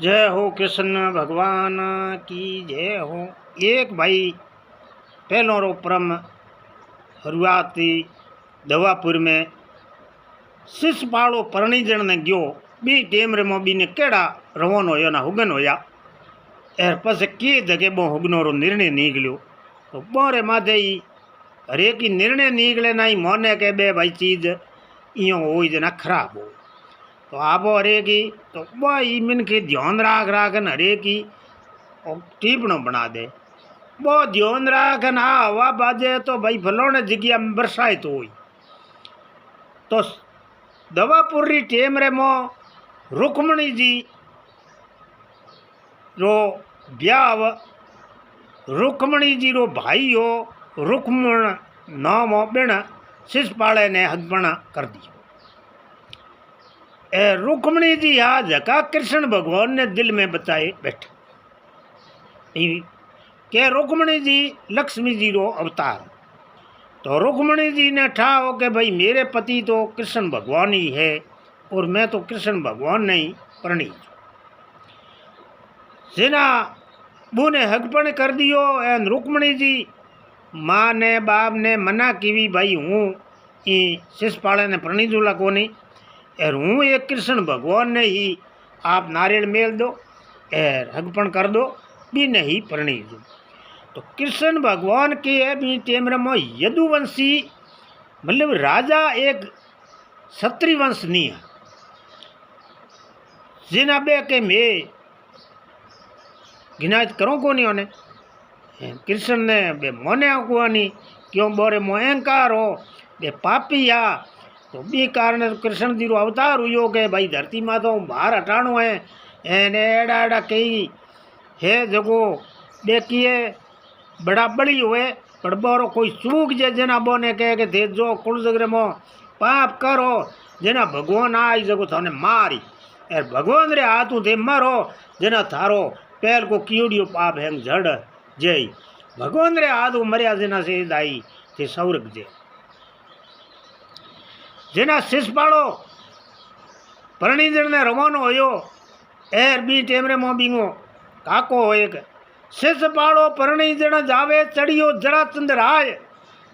जय हो कृष्ण भगवान की जय हो। एक भाई पहलो रो परम शुरुआती दवापुर में शिषपाड़ो परણીजण ने गयो बी टेम रे मोबी ने केड़ा रवान होया ना हुगन होया एर पसे की जगह बो हुगनो रो निर्णय निकलियो तो बोरे माथे ही हरेक की निर्णय निकले ना ही मोने के बे भाई चीज इयो हो जना खराब हो तो आप हरेक की तो वही मन के ध्यान राख राख हरेक की टिप्पणो बना दे वो ध्यान राख ना हवा बाजे तो भाई फलोने जगह में बरसाए तो हुई तो दवापुर री टेम रे मो रुक्मणी जी रो ब्याह रुक्मणी जी रो भाई हो रुक्मण नाम हो बिन शिषपाले ने हगपना कर दियो। ए रुक्मणी जी आ जका कृष्ण भगवान ने दिल में बताए बैठा के रुक्मणी जी लक्ष्मी जी रो अवतार तो रुक्मणी जी ने ठाओ के भाई मेरे पति तो कृष्ण भगवान ही है और मैं तो कृष्ण भगवान नहीं परणी जिना बूने हगपण कर दियो एन रुक्मणी जी माँ ने बाप ने मना की भाई हूँ ई शिषपाले ने परणी दूला को नहीं एर हूँ एक कृष्ण भगवान ने ही आप नारियल मेल दो एर हगपण कर दो भी नहीं परणी दो तो कृष्ण भगवान के भी टेमरे में यदुवंशी मतलब राजा एक क्षत्रिय वंश नहीं है जिना बे के मैं गिनायत करो को नहीं होने कृष्ण ने बे मोने को नहीं क्यों बोरे मो अहंकार हो बे पापी आ तो बी कारण कृष्ण जी रो अवतार हुई के भाई धरती में तो बाहर हटाणो है एने एड़ा एड़ा कई है जगो देखिए बड़ा बड़ी हुए पर बोरो कोई चूक जे जना बोने कहे के थे जो कुल जगरे मो पाप करो जना भगवान आई जगो थाने मारी एर भगवान रे हाथू थे मरो जना थारो पैर को कीड़ियो पाप है जड़ जय भगवान रे हाथू मरिया जना से दाई थे सौरग जे जना शिषपालो परણીजण ने रवानो होयो एर बी टेमरे मो बींगो काको हो एक शिषपालो परણીजण जावे चढ़ियो जरासंध राय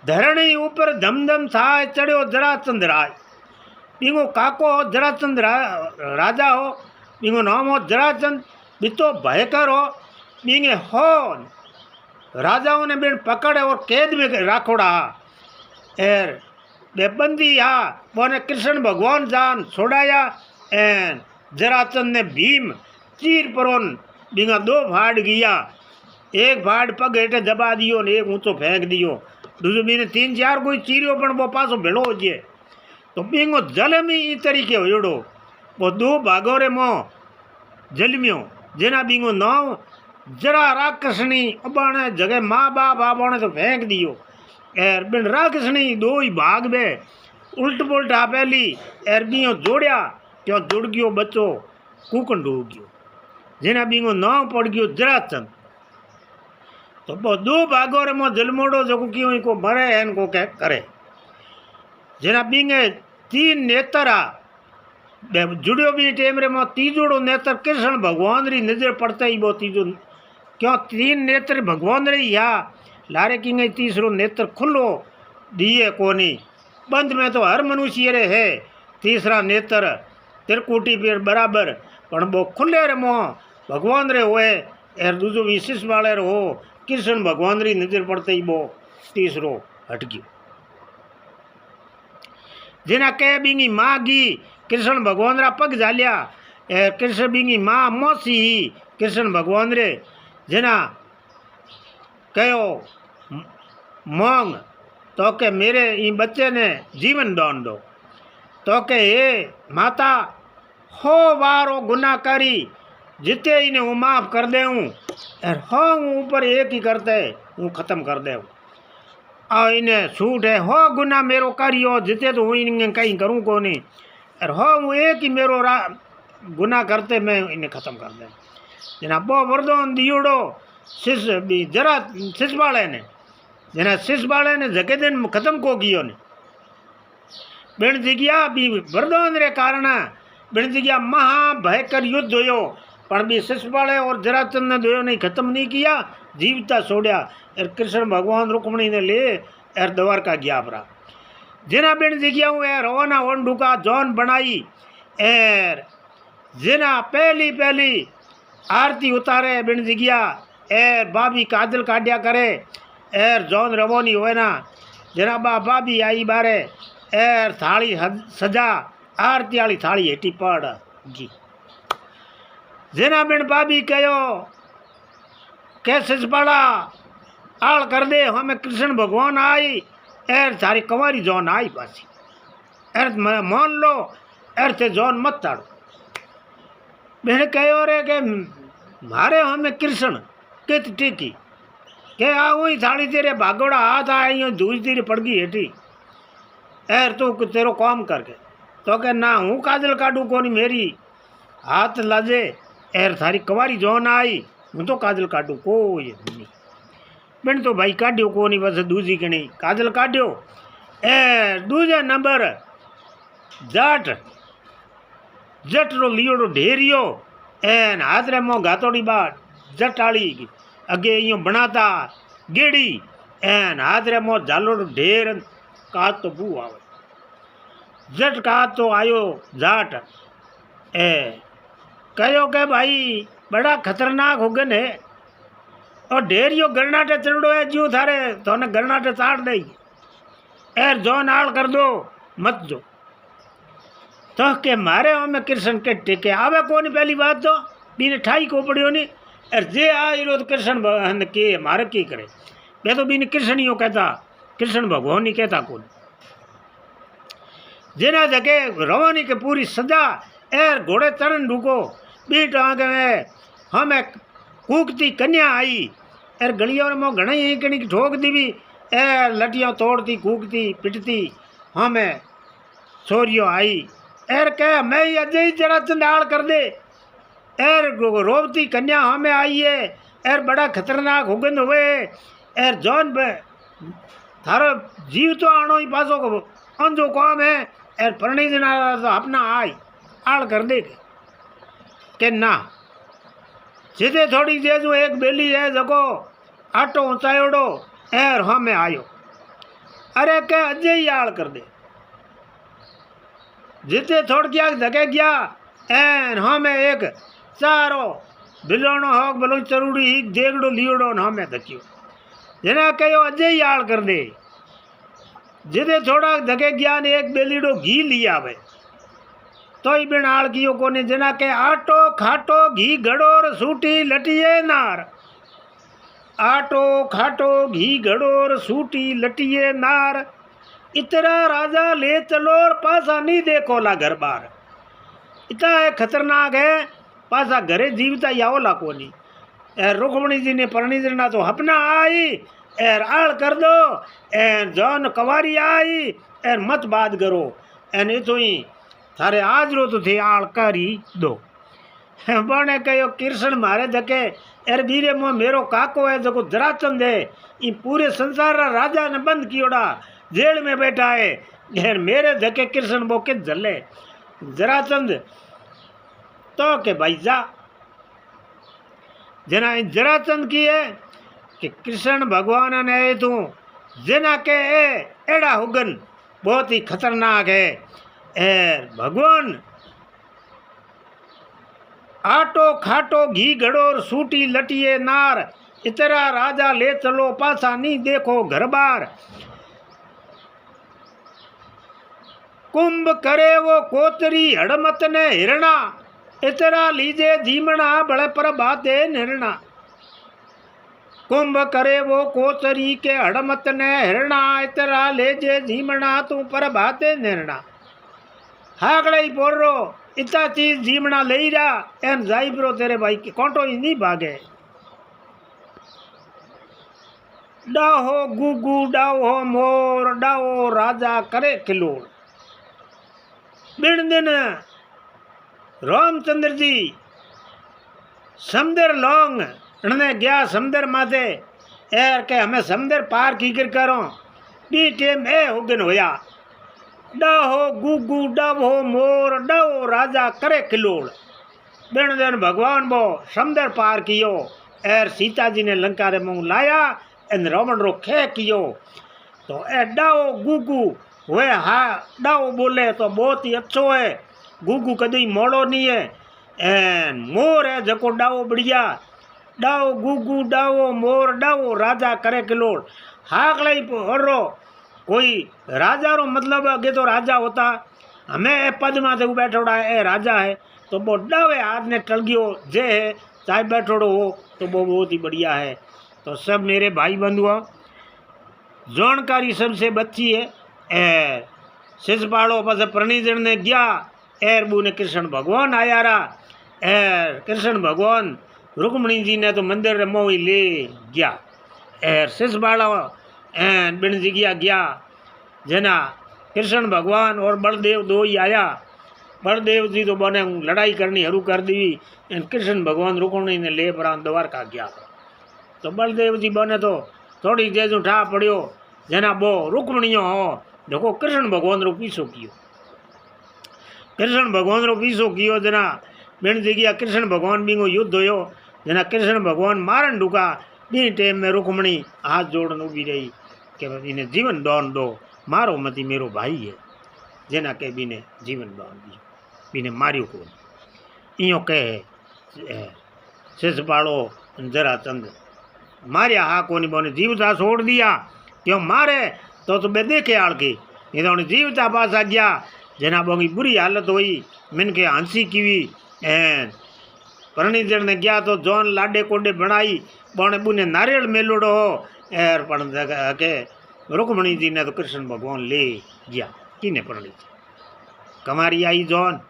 धरणी ऊपर धमधम थाय चढ़ियो जरासंध राय बींगो काको जरासंध राजा हो बींगो नाम हो जरासंध बीतो भयकर हो बींगे हो राजाओं ने बिन पकड़े और कैद में राखोड़ा एर बेबंदी हा बोने कृष्ण भगवान जान छोड़ाया एन जरासंध ने भीम चीर परोन बींगा दो फाड़ गया एक फाड़ पग हेठे दबा दियो ने एक ऊंचो फेंक दियो दूसरो बीने तीन चार कोई चीरियो पण वो पासो भेड़ो हो जे तो बींगो जल में ई तरीके होयोड़ो वो दो भागो रे मो जलमियो जेना बींगो नाव जरा राक्षसनी अबाने जगह माँ बाप आबाने तो फेंक दियो एर बिन राक्षसनी दो ही भाग बे उल्ट पुल्ट आ पहली एर बीओ जोड़िया क्यों जुड़ गयो बच्चो कुकन डूब गयो जेना बींगो नाव पड़ गयो जरासंध तो वो दो भागो रे मो जलमोड़ो जो क्यों को मरे एन को कह करे जेना बींगे तीन नेतरा जुड़ियो भी टेम रे मो तीजोड़ो नेत्र कृष्ण भगवान री नजर पड़ता ही वो तीजो क्यों तीन नेत्र भगवान रे या लारे किंगे तीसरो नेत्र खुलो दिए कोनी बंद में तो हर मनुष्य रे है तीसरा नेत्र त्रिकुटी पेड़ बराबर पण वो खुले रे मो भगवान रे होए एर दूजो विशेष वाले रे हो कृष्ण भगवान री नजर पड़ते ही वो तीसरो हट गयो जिना कह बींगी माँ गी कृष्ण भगवान रा पग जालिया कृष्ण बींगी माँ मौसी ही कृष्ण भगवान रे जिना कहो मांग तो के मेरे ई बच्चे ने जीवन दान दो तो के ये माता हो वारो गुनाह करी जिते इन्हें वो माफ़ कर दे हूँ हाँ ऊपर एक ही करते वो ख़त्म कर दे और इन्हें छूट है हो गुना मेरो करियो जिते तो हुई इन्हें कहीं करूँ को नहीं और हाँ वो एक ही मेरो गुना करते मैं इन्हें ख़त्म कर दे जना बो वरदान दियोड़ो शिष भी जरा शिषपाले ने जना शिषपाले ने जगे दिन ख़त्म को कियो ने बिन जगिया भी वरदान रे कारण बिन जगिया महाभयकर युद्ध होयो पर भी शिशुपाल और जरासंध ने दोनों ने खत्म नहीं किया, जीवता छोड़ा। और कृष्ण भगवान रुक्मणी ने ले और द्वारका गया परा। जिना बिन जगह रवाना ओंडू का जौन बनाई एर जिना पहली पहली आरती उतारे बिन जगह एर बाबी काजल काटिया करे एर जौन रवोनी हुए ना जना बाबी आई बारे एर थाली सजा आरती वाली थाली हेठी पड़ गई। जिना बिन बाबी कहो के शिशुपाला आल कर दे हमें कृष्ण भगवान आई एर थारी कंवारी जौन आई पासी एर मान लो एर थे जौन मत ताड़ो। मैंने कहो रे के मारे हमें कृष्ण कित टीकी के आऊ ही थाली तेरे भागोड़ा हाथ आई धूज तेरी पड़ गई हेठी एर तू तेरो काम करके तो के ना हूँ काजल काटू कोनी मेरी हाथ लाजे एर थारी कंवारी जौन आई हूँ तो काजल काटू कोई नहीं। बिन तो भाई काढ़ो को नहीं बस दूजी के नहीं काजल काढ़ो ए दूजे नंबर जाट जट रो लियोड़ो ढेरियो एन हाथ रे मो घातोड़ी बात जट आली अगे यो बनाता गेड़ी एन हाथ रे मो झालोड़ो ढेर का तो बू आवे जट का तो आयो जाट ए कहो के भाई बड़ा खतरनाक हो गए है और ढेरियो गरनाटे चढ़ो है जो थारे तो ने गरनाटे चाट दई एर जो नाल कर दो मत जो तो के मारे हमें कृष्ण के टेके आवे कोनी पहली बात तो बीने ठाई को पड़ियो नहीं एर जे आई रो तो कृष्ण भगवान के मारे की करे मैं तो बीने कृष्ण ही कहता कृष्ण भगवान ही कहता कौन जिना जगह रवानी के पूरी सजा एर घोड़े चरण ढूको बीट आगे में हमें कूकती कन्या आई एर गलियों में घना ही कणी ठोक दी एर लटियाँ तोड़ती कूकती पिटती हमें छोरियो आई एर कह मैं अजय ही जरासंध आड़ कर दे एर रोवती कन्या हमें आई है एर बड़ा खतरनाक हुगन हुए एर जौन थारो जीव तो आनो ही पासो को अंजो काम है एर परणी दिन तो अपना आई आड़ कर दे के ना सीधे थोड़ी देर जो एक बेली है जगो आटो ऊंचायोड़ो एर हमें आयो अरे के अजय ही आड़ कर दे जिते थोड़ क्या जगह गया एन हमें एक चारो बिलोनो होक बलो चरूड़ी ही देगड़ो लियोड़ो न हमें धक्यो जना कहो अजय ही आड़ कर दे जिते थोड़ा जगह गया ने एक बेलीड़ो घी लिया आवे तो ही बिन आड़ कियो कोने जना के आटो खाटो घी घड़ोर सूटी लटिए नार आटो खाटो घी घड़ोर सूटी लटिए नार इतरा राजा ले चलो और पासा नहीं देखो ला घर बार इतना है खतरनाक है पासा घरे जीवता यावला कोनी एर रुक्मणी जी ने परणी देना तो अपना आई एर आड़ कर दो एर जौन कवारी आई एर मत बात करो एन तो ही थारे आज रो तो थे आड़ करी दो बने कहो कृष्ण मारे धके एर बीरे मो मेरो काको है जो जरासंध है ये पूरे संसार रा राजा ने बंद कियोड़ा जेल में बैठा है एर मेरे धके कृष्ण वो के जले जरासंध तो के भाई जा जना जरासंध की है कि कृष्ण भगवान ने तू जना के एड़ा हुगन बहुत ही खतरनाक है एर भगवान आटो खाटो घी घड़ोर सूटी लटिए नार इतरा राजा ले चलो पासा नहीं देखो घर बार कुंभ करे वो कोतरी हड़मत ने हिरणा इतरा लीजे धीमना बड़े पर बाते निर्णा कुंभ करे वो कोतरी के हड़मत ने हिरणा इतरा लेजे धीमना तू पर बाते निर्णा हागड़े ही बोल रो इतना चीज जीमना ले रहा एन जाई ब्रो तेरे भाई के कोटो ही नहीं भागे डाहो गुगु डाहो मोर डाहो राजा करे खिलोड़ बिन दिन रामचंद्र जी समंदर लोंग ने गया समंदर माथे एर के हमें समंदर पार की कर करो बी टेम ए हुगन होया डाहो गुगु डाहो मोर डाहो राजा करे खिलोड़ बिन दिन भगवान वो समुद्र पार कियो एर सीता जी ने लंका रे मुँह लाया एन रावण रो खे कियो। तो ए डाओ गुगू वे हाँ डाओ बोले तो बहुत ही अच्छो है। गुगू कदी मोड़ो नहीं है। एन मोर है जको डाओ बढ़िया डाओ गुगू डाओ मोर डाओ राजा करे किलोड़ हाक लाई हरो कोई राजा रो मतलब अगे तो राजा होता हमें ए पद में से बैठोड़ा है ए राजा है तो वो डावे हाथ ने टल गयो जे है चाहे बैठोड़ो हो तो वो बहुत ही बढ़िया है। तो सब मेरे भाई बंधुओं जानकारी सबसे बच्ची है एर शिशपाड़ो पास प्रणीजन ने गया एर बुने कृष्ण भगवान आया रहा एर कृष्ण भगवान रुक्मणी जी ने तो मंदिर रे मोही ले गया एर शिशपाड़ो एन बिन जगिया गया जना कृष्ण भगवान और बलदेव दो ही आया। बलदेव जी तो बने लड़ाई करनी हरू कर दी एन कृष्ण भगवान रुक्मणी ने ले पड़ा द्वारका गया। तो बलदेव जी बने तो थोड़ी देर उठा पड़ियो जना बो रुक्मणियों हो देखो कृष्ण भगवान रो पीछो कियो। कृष्ण भगवान रो पीछो कियो जना बिन जगिया कृष्ण भगवान बिंगो युद्ध होयो जना कृष्ण भगवान मारन ढुका बी टाइम में रुक्मणी हाथ जोड़न उभी रही कि इन्हें जीवन दान दो मारो मती मेरो भाई है जेना के बीने जीवन दान दियो बीने मारियो को इो कहे शिशपाड़ो जरासंध मारिया हा कोनी बोने जीवता छोड़ दिया क्यों मारे तो बे देखे आड़ के ये तो जीवता पासा गया जना बोगी बुरी हालत हुई मिन के हंसी कीवी प्रणीजन ने गया तो जौन लाडे कोडे बनाई बने बुने नारियल मेलोड़ो हो एर पण के रुक्मणी जी ने तो कृष्ण भगवान ले गया किने प्रणीज कमारी आई जौन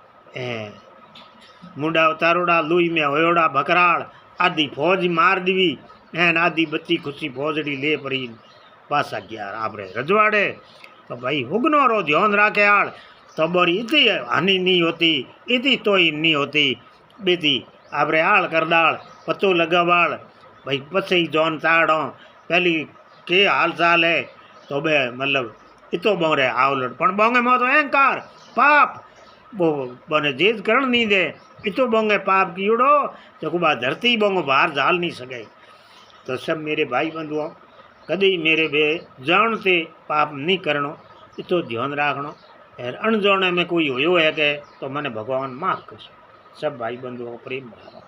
मुंडा उतारोड़ा लुई में होयोड़ा भकराड़ आधी फौज मार दीवी एन आधी बच्ची खुशी फौजड़ी ले पड़ी पासा गया आपरे रजवाड़े। तो भाई हुगनो रो ध्यान राखे आड़ तो बोरी इतनी हानि नहीं होती इतनी तो ही नहीं होती बेटी आपरे आड़ कर दाड़ पत्तो लगावाड़ भाई पसे जौन ताड़ो पहली के हाल चाल है तो बे मतलब इतो बोरे आवलट पण बोंगे मो तो अहंकार पाप वो बने जेज करण नहीं दे इतो बोंगे पाप कीड़ो तो कुबा धरती बोंगो बाहर झाल नहीं सके। तो सब मेरे भाई बंधुओं कदी मेरे बे जानते पाप नहीं करनो इतो ध्यान राखनो और अनजाने में कोई होयो है के तो मैंने भगवान माफ कर सब भाई बंधुओं प्रेम भाव।